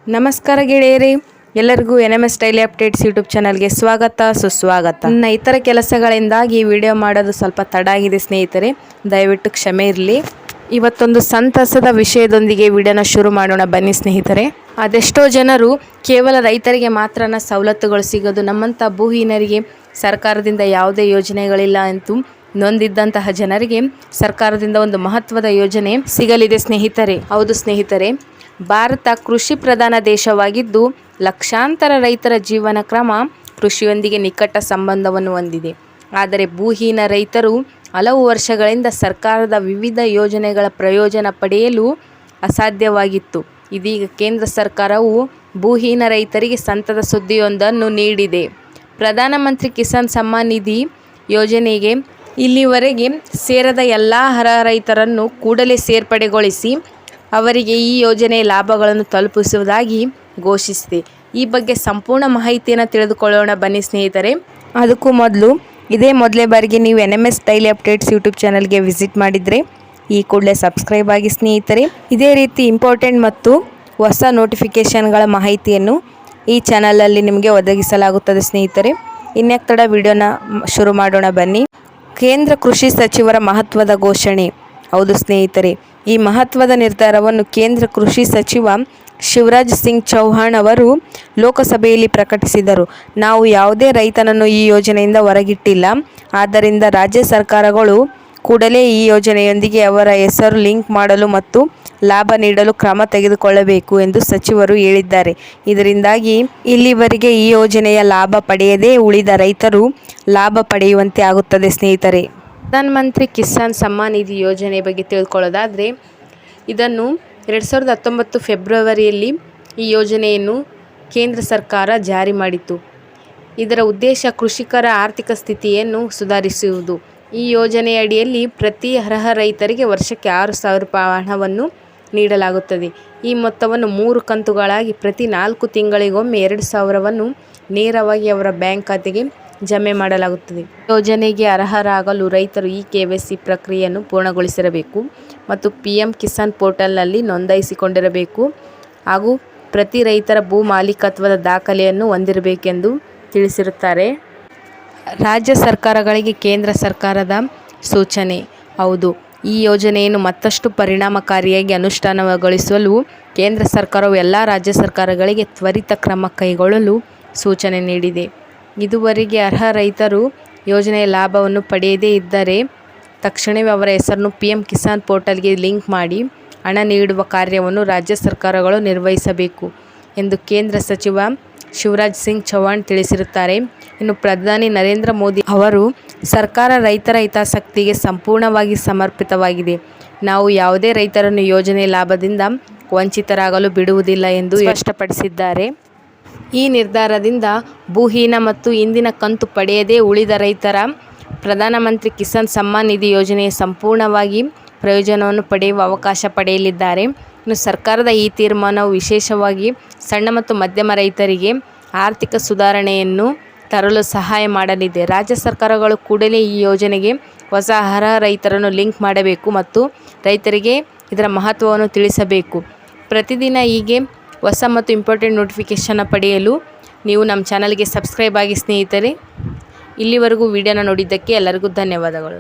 ನಮಸ್ಕಾರ ಗೆಳೆಯರೇ, ಎಲ್ಲರಿಗೂ NMS ಡೈಲಿ ಅಪ್ಡೇಟ್ಸ್ ಯೂಟ್ಯೂಬ್ ಚಾನಲ್ಗೆ ಸ್ವಾಗತ ಸುಸ್ವಾಗತ. ನನ್ನ ಇತರ ಕೆಲಸಗಳಿಂದಾಗಿ ವಿಡಿಯೋ ಮಾಡೋದು ಸ್ವಲ್ಪ ತಡ ಆಗಿದೆ ಸ್ನೇಹಿತರೆ, ದಯವಿಟ್ಟು ಕ್ಷಮೆ ಇರಲಿ. ಇವತ್ತೊಂದು ಸಂತಸದ ವಿಷಯದೊಂದಿಗೆ ವಿಡಿಯೋನ ಶುರು ಮಾಡೋಣ ಬನ್ನಿ ಸ್ನೇಹಿತರೆ. ಅದೆಷ್ಟೋ ಜನರು ಕೇವಲ ರೈತರಿಗೆ ಮಾತ್ರನ ಸವಲತ್ತುಗಳು ಸಿಗೋದು, ನಮ್ಮಂಥ ಭೂಹೀನರಿಗೆ ಸರ್ಕಾರದಿಂದ ಯಾವುದೇ ಯೋಜನೆಗಳಿಲ್ಲ ಅಂತೂ ನೊಂದಿದ್ದಂತಹ ಜನರಿಗೆ ಸರ್ಕಾರದಿಂದ ಒಂದು ಮಹತ್ವದ ಯೋಜನೆ ಸಿಗಲಿದೆ ಸ್ನೇಹಿತರೆ. ಹೌದು ಸ್ನೇಹಿತರೆ, ಭಾರತ ಕೃಷಿ ಪ್ರಧಾನ ದೇಶವಾಗಿದ್ದು ಲಕ್ಷಾಂತರ ರೈತರ ಜೀವನ ಕ್ರಮ ಕೃಷಿಯೊಂದಿಗೆ ನಿಕಟ ಸಂಬಂಧವನ್ನು ಹೊಂದಿದೆ. ಆದರೆ ಭೂಹೀನ ರೈತರು ಹಲವು ವರ್ಷಗಳಿಂದ ಸರ್ಕಾರದ ವಿವಿಧ ಯೋಜನೆಗಳ ಪ್ರಯೋಜನ ಪಡೆಯಲು ಅಸಾಧ್ಯವಾಗಿತ್ತು. ಇದೀಗ ಕೇಂದ್ರ ಸರ್ಕಾರವು ಭೂಹೀನ ರೈತರಿಗೆ ಸಂತದ ಸುದ್ದಿಯೊಂದನ್ನು ನೀಡಿದೆ. ಪ್ರಧಾನಮಂತ್ರಿ ಕಿಸಾನ್ ಸಮ್ಮಾನ್ ನಿಧಿ ಯೋಜನೆಗೆ ಇಲ್ಲಿವರೆಗೆ ಸೇರದ ಎಲ್ಲ ಅರ್ಹ ರೈತರನ್ನು ಕೂಡಲೇ ಸೇರ್ಪಡೆಗೊಳಿಸಿ ಅವರಿಗೆ ಈ ಯೋಜನೆಯ ಲಾಭಗಳನ್ನು ತಲುಪಿಸುವುದಾಗಿ ಘೋಷಿಸಿದೆ. ಈ ಬಗ್ಗೆ ಸಂಪೂರ್ಣ ಮಾಹಿತಿಯನ್ನು ತಿಳಿದುಕೊಳ್ಳೋಣ ಬನ್ನಿ ಸ್ನೇಹಿತರೆ. ಅದಕ್ಕೂ ಮೊದಲು ಇದೇ ಮೊದಲೇ ಬಾರಿಗೆ ನೀವು NMS ಡೈಲಿ ಅಪ್ಡೇಟ್ಸ್ ಯೂಟ್ಯೂಬ್ ಚಾನಲ್ಗೆ ವಿಸಿಟ್ ಮಾಡಿದರೆ ಈ ಕೂಡಲೇ ಸಬ್ಸ್ಕ್ರೈಬ್ ಆಗಿ ಸ್ನೇಹಿತರೆ. ಇದೇ ರೀತಿ ಇಂಪಾರ್ಟೆಂಟ್ ಮತ್ತು ಹೊಸ ನೋಟಿಫಿಕೇಷನ್ಗಳ ಮಾಹಿತಿಯನ್ನು ಈ ಚಾನಲಲ್ಲಿ ನಿಮಗೆ ಒದಗಿಸಲಾಗುತ್ತದೆ ಸ್ನೇಹಿತರೆ. ಇನ್ಯಾಕೆ ತಡ, ವಿಡಿಯೋನ ಶುರು ಮಾಡೋಣ ಬನ್ನಿ. ಕೇಂದ್ರ ಕೃಷಿ ಸಚಿವರ ಮಹತ್ವದ ಘೋಷಣೆ. ಹೌದು ಸ್ನೇಹಿತರೆ, ಈ ಮಹತ್ವದ ನಿರ್ಧಾರವನ್ನು ಕೇಂದ್ರ ಕೃಷಿ ಸಚಿವ ಶಿವರಾಜ್ ಸಿಂಗ್ ಚೌಹಾಣ್ ಅವರು ಲೋಕಸಭೆಯಲ್ಲಿ ಪ್ರಕಟಿಸಿದರು. ನಾವು ಯಾವುದೇ ರೈತನನ್ನು ಈ ಯೋಜನೆಯಿಂದ ಹೊರಗಿಟ್ಟಿಲ್ಲ. ಆದ್ದರಿಂದ ರಾಜ್ಯ ಸರ್ಕಾರಗಳು ಕೂಡಲೇ ಈ ಯೋಜನೆಯೊಂದಿಗೆ ಅವರ ಹೆಸರು ಲಿಂಕ್ ಮಾಡಲು ಮತ್ತು ಲಾಭ ನೀಡಲು ಕ್ರಮ ತೆಗೆದುಕೊಳ್ಳಬೇಕು ಎಂದು ಸಚಿವರು ಹೇಳಿದ್ದಾರೆ. ಇದರಿಂದಾಗಿ ಇಲ್ಲಿವರೆಗೆ ಈ ಯೋಜನೆಯ ಲಾಭ ಪಡೆಯದೇ ಉಳಿದ ರೈತರು ಲಾಭ ಪಡೆಯುವಂತೆ ಆಗುತ್ತದೆ ಸ್ನೇಹಿತರೆ. ಪ್ರಧಾನಮಂತ್ರಿ ಕಿಸಾನ್ ಸಮ್ಮಾನ್ ನಿಧಿ ಯೋಜನೆ ಬಗ್ಗೆ ತಿಳ್ಕೊಳ್ಳೋದಾದರೆ, ಇದನ್ನು 2019 ಫೆಬ್ರವರಿಯಲ್ಲಿ ಈ ಯೋಜನೆಯನ್ನು ಕೇಂದ್ರ ಸರ್ಕಾರ ಜಾರಿ ಮಾಡಿತು. ಇದರ ಉದ್ದೇಶ ಕೃಷಿಕರ ಆರ್ಥಿಕ ಸ್ಥಿತಿಯನ್ನು ಸುಧಾರಿಸುವುದು. ಈ ಯೋಜನೆಯ ಅಡಿಯಲ್ಲಿ ಪ್ರತಿ ಅರ್ಹ ರೈತರಿಗೆ ವರ್ಷಕ್ಕೆ 6,000 ರೂಪಾಯಿ ಹಣವನ್ನು ನೀಡಲಾಗುತ್ತದೆ. ಈ ಮೊತ್ತವನ್ನು 3 ಕಂತುಗಳಾಗಿ ಪ್ರತಿ 4 ತಿಂಗಳಿಗೊಮ್ಮೆ 2,000ವನ್ನು ನೇರವಾಗಿ ಅವರ ಬ್ಯಾಂಕ್ ಖಾತೆಗೆ ಜಮೆ ಮಾಡಲಾಗುತ್ತದೆ. ಯೋಜನೆಗೆ ಅರ್ಹರಾಗಲು ರೈತರು ಈ KYC ಪ್ರಕ್ರಿಯೆಯನ್ನು ಪೂರ್ಣಗೊಳಿಸಿರಬೇಕು ಮತ್ತು PM ಕಿಸಾನ್ ಪೋರ್ಟಲ್ನಲ್ಲಿ ನೋಂದಾಯಿಸಿಕೊಂಡಿರಬೇಕು ಹಾಗೂ ಪ್ರತಿ ರೈತರ ಭೂ ಮಾಲೀಕತ್ವದ ದಾಖಲೆಯನ್ನು ಹೊಂದಿರಬೇಕೆಂದು ತಿಳಿಸಿರುತ್ತಾರೆ. ರಾಜ್ಯ ಸರ್ಕಾರಗಳಿಗೆ ಕೇಂದ್ರ ಸರ್ಕಾರದ ಸೂಚನೆ. ಹೌದು, ಈ ಯೋಜನೆಯನ್ನು ಮತ್ತಷ್ಟು ಪರಿಣಾಮಕಾರಿಯಾಗಿ ಅನುಷ್ಠಾನಗೊಳಿಸಲು ಕೇಂದ್ರ ಸರ್ಕಾರವು ಎಲ್ಲ ರಾಜ್ಯ ಸರ್ಕಾರಗಳಿಗೆ ತ್ವರಿತ ಕ್ರಮ ಕೈಗೊಳ್ಳಲು ಸೂಚನೆ ನೀಡಿದೆ. ಇದುವರೆಗೆ ಅರ್ಹ ರೈತರು ಯೋಜನೆಯ ಲಾಭವನ್ನು ಪಡೆಯದೇ ಇದ್ದರೆ ತಕ್ಷಣವೇ ಅವರ ಹೆಸರನ್ನು PM ಕಿಸಾನ್ ಪೋರ್ಟಲ್ಗೆ ಲಿಂಕ್ ಮಾಡಿ ಹಣ ನೀಡುವ ಕಾರ್ಯವನ್ನು ರಾಜ್ಯ ಸರ್ಕಾರಗಳು ನಿರ್ವಹಿಸಬೇಕು ಎಂದು ಕೇಂದ್ರ ಸಚಿವ ಶಿವರಾಜ್ ಸಿಂಗ್ ಚೌಹಾಣ್ ತಿಳಿಸಿರುತ್ತಾರೆ. ಇನ್ನು ಪ್ರಧಾನಿ ನರೇಂದ್ರ ಮೋದಿ ಅವರು ಸರ್ಕಾರ ರೈತರ ಹಿತಾಸಕ್ತಿಗೆ ಸಂಪೂರ್ಣವಾಗಿ ಸಮರ್ಪಿತವಾಗಿದೆ. ನಾವು ಯಾವುದೇ ರೈತರನ್ನು ಯೋಜನೆಯ ಲಾಭದಿಂದ ವಂಚಿತರಾಗಲು ಬಿಡುವುದಿಲ್ಲ ಎಂದು ಸ್ಪಷ್ಟಪಡಿಸಿದ್ದಾರೆ. ಈ ನಿರ್ಧಾರದಿಂದ ಭೂಹೀನ ಮತ್ತು ಇಂದಿನ ಕಂತು ಪಡೆಯದೇ ಉಳಿದ ರೈತರ ಪ್ರಧಾನಮಂತ್ರಿ ಕಿಸಾನ್ ಸಮ್ಮಾನ್ ನಿಧಿ ಯೋಜನೆಯ ಸಂಪೂರ್ಣವಾಗಿ ಪ್ರಯೋಜನವನ್ನು ಪಡೆಯುವ ಅವಕಾಶ ಪಡೆಯಲಿದ್ದಾರೆ. ಇನ್ನು ಸರ್ಕಾರದ ಈ ತೀರ್ಮಾನವು ವಿಶೇಷವಾಗಿ ಸಣ್ಣ ಮತ್ತು ಮಧ್ಯಮ ರೈತರಿಗೆ ಆರ್ಥಿಕ ಸುಧಾರಣೆಯನ್ನು ತರಲು ಸಹಾಯ ಮಾಡಲಿದೆ. ರಾಜ್ಯ ಸರ್ಕಾರಗಳು ಕೂಡಲೇ ಈ ಯೋಜನೆಗೆ ಹೊಸ ಅರ್ಹ ರೈತರನ್ನು ಲಿಂಕ್ ಮಾಡಬೇಕು ಮತ್ತು ರೈತರಿಗೆ ಇದರ ಮಹತ್ವವನ್ನು ತಿಳಿಸಬೇಕು. ಪ್ರತಿದಿನ ಹೀಗೆ ಹೊಸ ಮತ್ತು ಇಂಪಾರ್ಟೆಂಟ್ ನೋಟಿಫಿಕೇಷನ್ನ ಪಡೆಯಲು ನೀವು ನಮ್ಮ ಚಾನಲ್ಗೆ ಸಬ್ಸ್ಕ್ರೈಬ್ ಆಗಿ ಸ್ನೇಹಿತರೆ. ಇಲ್ಲಿವರೆಗೂ ವಿಡಿಯೋನ ನೋಡಿದ್ದಕ್ಕೆ ಎಲ್ಲರಿಗೂ ಧನ್ಯವಾದಗಳು.